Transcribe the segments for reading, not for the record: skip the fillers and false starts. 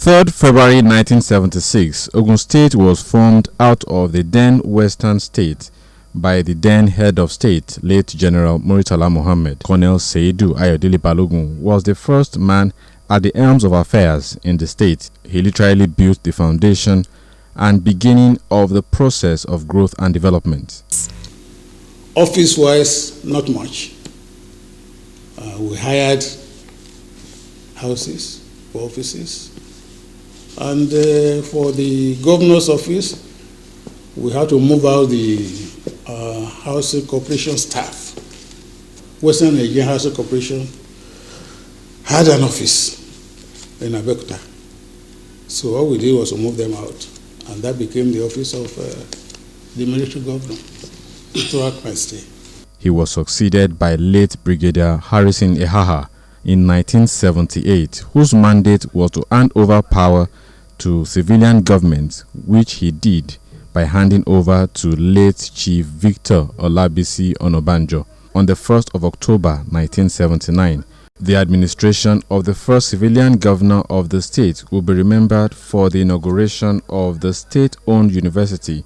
3rd February 1976, Ogun State was formed out of the then Western State by the then head of state, late General Muritala Muhammad. Colonel Seidu Ayodele Balogun was the first man at the helms of affairs in the state. He literally built the foundation and beginning of the process of growth and development. Office-wise, not much. We hired houses for offices. And for the governor's office, we had to move out the housing corporation staff. Western Nigerian Housing Corporation had an office in Abeokuta. So all we did was to move them out. And that became the office of the military governor throughout my stay. He was succeeded by late Brigadier Harrison Ehaha in 1978, whose mandate was to hand over power to civilian government, which he did by handing over to late Chief Victor Olabisi Onabanjo. On the 1st of October 1979, the administration of the first civilian governor of the state will be remembered for the inauguration of the state-owned university,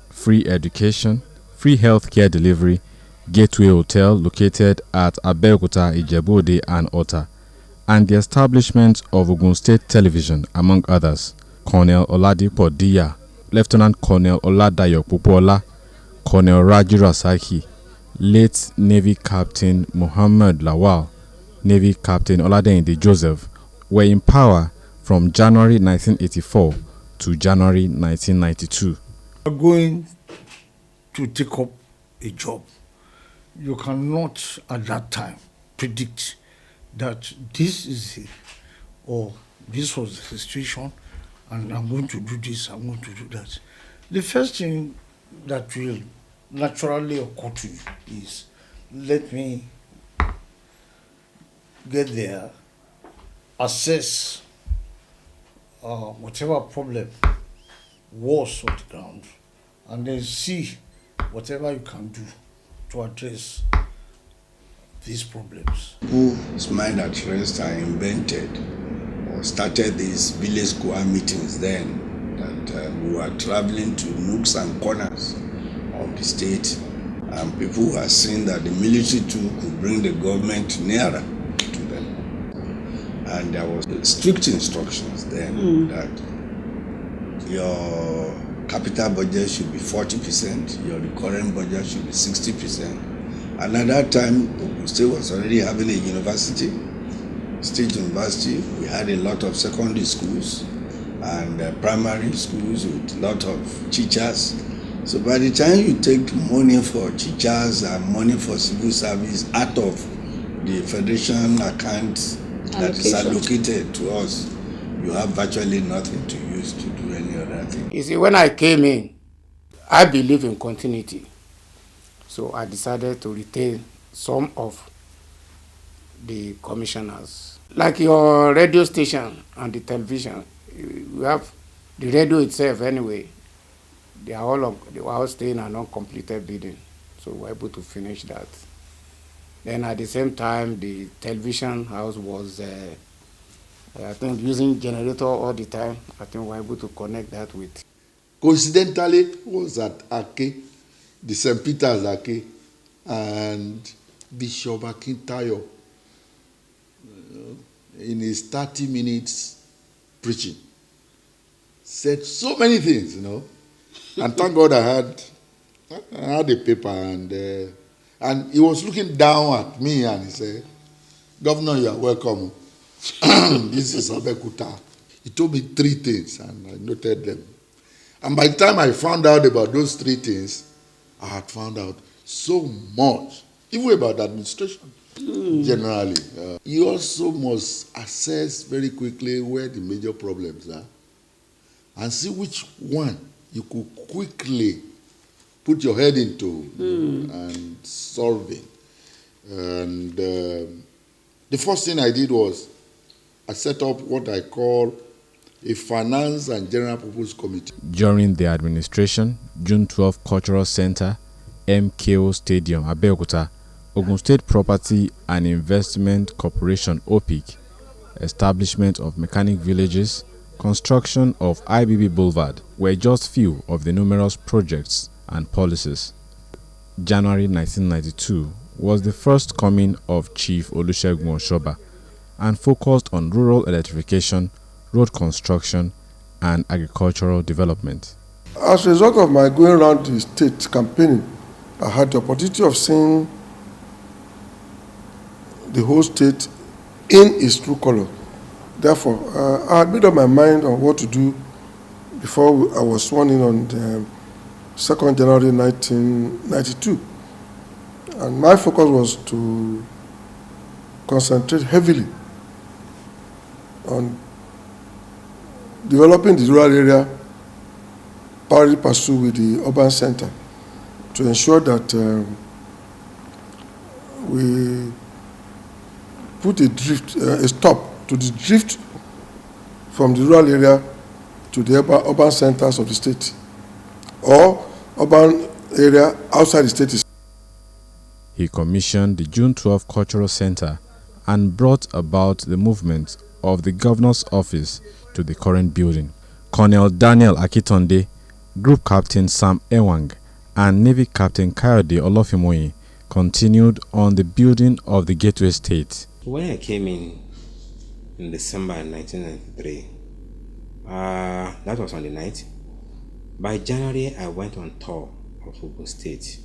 free education, free health care delivery, Gateway Hotel located at Abeokuta, Ijebu-Ode and Ota, and the establishment of Ogun State Television, among others. Colonel Oladipo Diya, Lieutenant Colonel Oladayo Popola, Colonel Raji Rasaki, late Navy Captain Muhammad Lawal, Navy Captain Oladeyinde Joseph were in power from January 1984 to January 1992. You are going to take up a job. You cannot at that time predict that this is it, or this was the situation, and I'm going to do this, I'm going to do that. The first thing that will naturally occur to you is, let me get there, assess whatever problem was on the ground, and then see whatever you can do to address these problems. Whose mind at rest I invented or started these village square meetings then, that we were traveling to nooks and corners of the state, and people were seeing that the military too could bring the government nearer to them. And there was strict instructions then that your capital budget should be 40%, your recurrent budget should be 60%. And at that time, Ogun State was already having a university, state university. We had a lot of secondary schools and primary schools with a lot of teachers. So by the time you take money for teachers and money for civil service out of the federation account that is allocated to us, you have virtually nothing to use to do any other thing. You see, when I came in, I believe in continuity. So I decided to retain some of the commissioners. Like your radio station and the television, we have the radio itself anyway. They were all staying an uncompleted building. So we were able to finish that. Then at the same time, the television house was I think using generator all the time. I think we were able to connect that with. Coincidentally, was at Ake, the St. Peter's Ake, and Bishop Akintayo, in his 30 minutes preaching, said so many things, And thank God I had a paper, and he was looking down at me and he said, "Governor, you are welcome. This is Abeokuta." He told me 3 things and I noted them. And by the time I found out about those 3 things, I had found out so much, even about administration generally. You also must assess very quickly where the major problems are and see which one you could quickly put your head into and solve it. And the first thing I did was I set up what I call a Finance and General Purpose Committee. During the administration, June 12 Cultural Center, MKO Stadium, Abeokuta, Ogun State Property and Investment Corporation, OPIC, establishment of mechanic villages, construction of IBB Boulevard were just few of the numerous projects and policies. January 1992 was the first coming of Chief Olusegun Oshoba and focused on rural electrification, road construction, and agricultural development. As a result of my going around the state campaigning, I had the opportunity of seeing the whole state in its true color. Therefore, I had made up my mind on what to do before I was sworn in on the 2nd January 1992. And my focus was to concentrate heavily on developing the rural area, parallel pursue with the urban center, to ensure that we put a stop to the drift from the rural area to the urban centers of the state, or urban area outside the state. He commissioned the June 12 Cultural Center and brought about the movement of the governor's office to the current building. Colonel Daniel Akitonde, Group Captain Sam Ewang, and Navy Captain Kayode Olofimoye continued on the building of the Gateway State. When I came in December 1993, that was on the night. By January, I went on tour of Ogun State,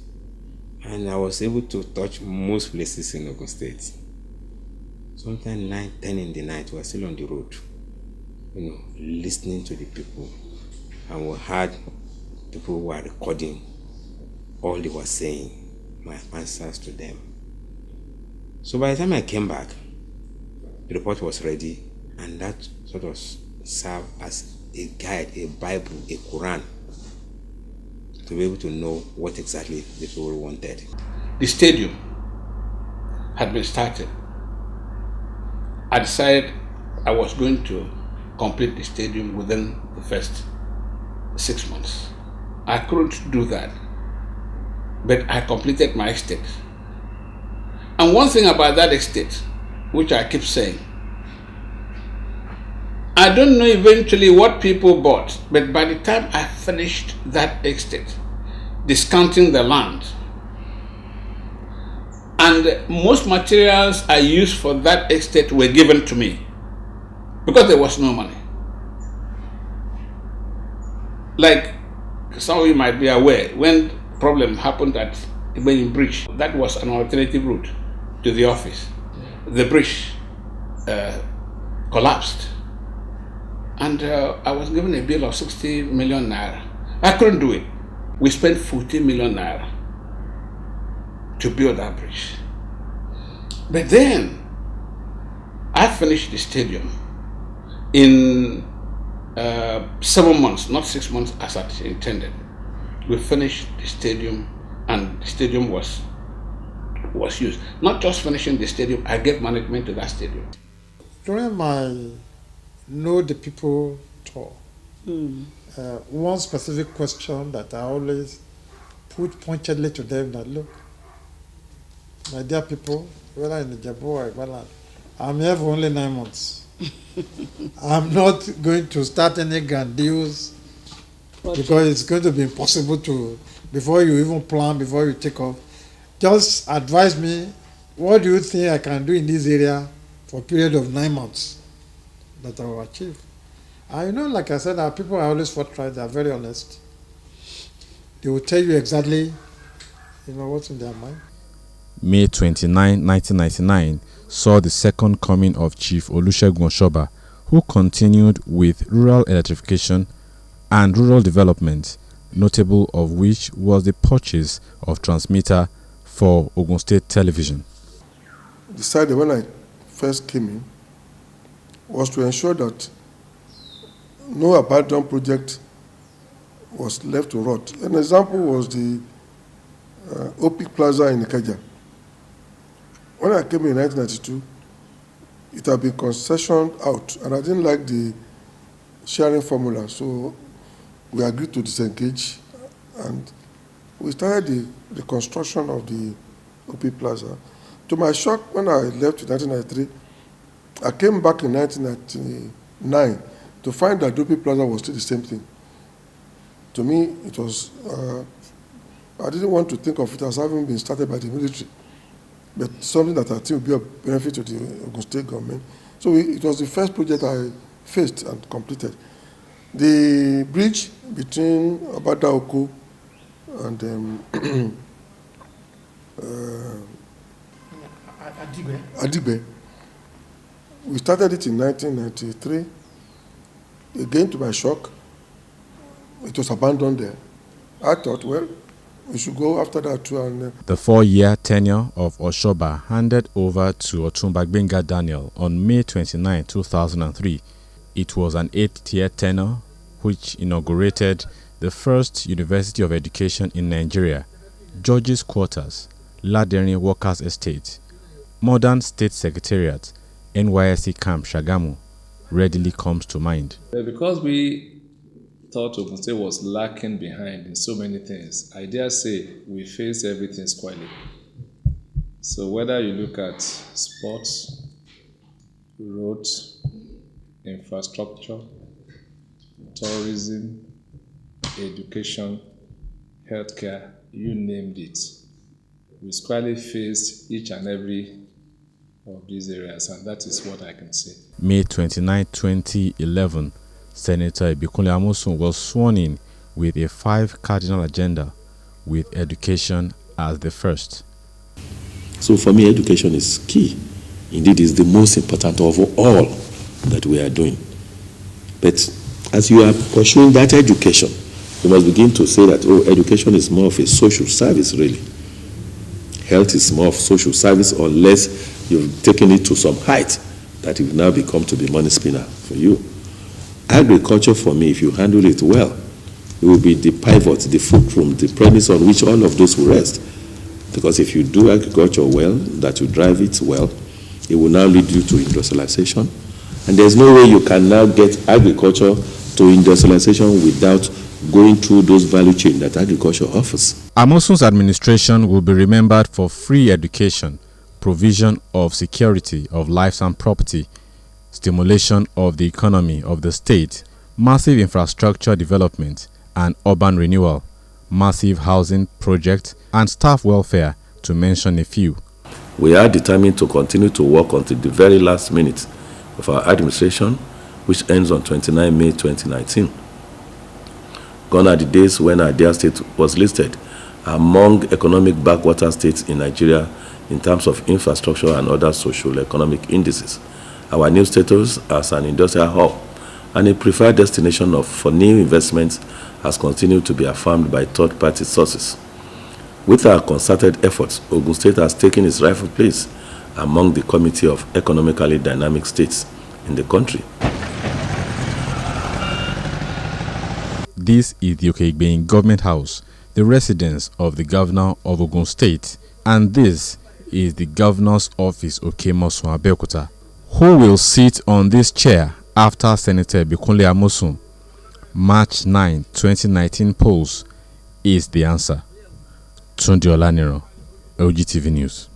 and I was able to touch most places in Ogun State. Sometimes 9, 10 in the night, we were still on the road, listening to the people, and we had people who were recording all they were saying, my answers to them. So by the time I came back, the report was ready, and that sort of served as a guide, a Bible, a Quran, to be able to know what exactly the people wanted. The stadium had been started. I decided I was going to complete the stadium within the first 6 months. I couldn't do that, but I completed my estate. And one thing about that estate, which I keep saying, I don't know eventually what people bought, but by the time I finished that estate, discounting the land, and most materials I used for that estate were given to me because there was no money. Like some of you might be aware, when problem happened at Ibeyin Bridge, that was an alternative route to the office. The bridge collapsed, and I was given a bill of 60 million naira. I couldn't do it. We spent 40 million naira to build that bridge. But then I finished the stadium in 7 months, not 6 months as I intended. We finished the stadium, and the stadium was used. Not just finishing the stadium, I gave management to that stadium. During my Know the People tour, one specific question that I always put pointedly to them, that look, my dear people, whether in the Jabu or Igbaland, I'm here for only 9 months. I'm not going to start any grandiose because it's going to be impossible to, before you even plan, before you take off. Just advise me, what do you think I can do in this area for a period of 9 months that I will achieve? And like I said, our people are always forthright, they are very honest. They will tell you exactly, what's in their mind. May 29, 1999 saw the second coming of Chief Olusegun Oshoba, who continued with rural electrification and rural development, notable of which was the purchase of transmitter for Ogun State Television. Decided when I first came in was to ensure that no abandoned project was left to rot. An example was the Opic Plaza in Ikeja. When I came in 1992, it had been concessioned out, and I didn't like the sharing formula, so we agreed to disengage, and we started the construction of the Opic Plaza. To my shock, when I left in 1993, I came back in 1999 to find that Dupi Plaza was still the same thing. To me, it was, I didn't want to think of it as having been started by the military, but something that I think would be of benefit to the Ogun State government. So it was the first project I faced and completed. The bridge between Abadaoko and Adigbe. We started it in 1993. Again, to my shock, it was abandoned there. I thought, well, we should go after that too. And the 4-year tenure of Oshoba handed over to Otumba Gbenga Daniel on May 29, 2003. It was an 8-year tenure which inaugurated the first University of Education in Nigeria, Judges Quarters, Ladering Workers Estate, modern State Secretariat, NYSC Camp Shagamu readily comes to mind. Because we thought Ogun State was lacking behind in so many things, I dare say we faced everything squarely. So whether you look at sports, roads, infrastructure, tourism, education, healthcare, you named it, we squarely faced each and every of these areas, and that is what I can say. May 29, 2011, Senator Ibikunle Amosun was sworn in with a 5 cardinal agenda, with education as the first. So for me, education is key. Indeed, it's the most important of all that we are doing. But as you are pursuing that education, you must begin to say that, oh, education is more of a social service, really. Health is more of social service, unless you've taken it to some height that it will now become to be money spinner for you. Agriculture, for me, if you handle it well, it will be the pivot, the fulcrum, the premise on which all of those will rest. Because if you do agriculture well, that you drive it well, it will now lead you to industrialization. And there's no way you can now get agriculture to industrialization without going through those value chain that agriculture offers. Amosun's administration will be remembered for free education, provision of security of lives and property, stimulation of the economy of the state, massive infrastructure development and urban renewal, massive housing projects, and staff welfare, to mention a few. We are determined to continue to work until the very last minute of our administration, which ends on 29 May 2019. Gone are the days when our dear state was listed among economic backwater states in Nigeria in terms of infrastructure and other social economic indices. Our new status as an industrial hub and a preferred destination for new investments has continued to be affirmed by third-party sources. With our concerted efforts, Ogun State has taken its rightful place among the Committee of Economically Dynamic States in the country. This is the Okeigbein Government House, the residence of the Governor of Ogun State, and this is the Governor's Office, Okemosun Abeokuta. Who will sit on this chair after Senator Ibikunle Amosun? March 9, 2019 polls is the answer. Tunde Olaniro, OGTV News.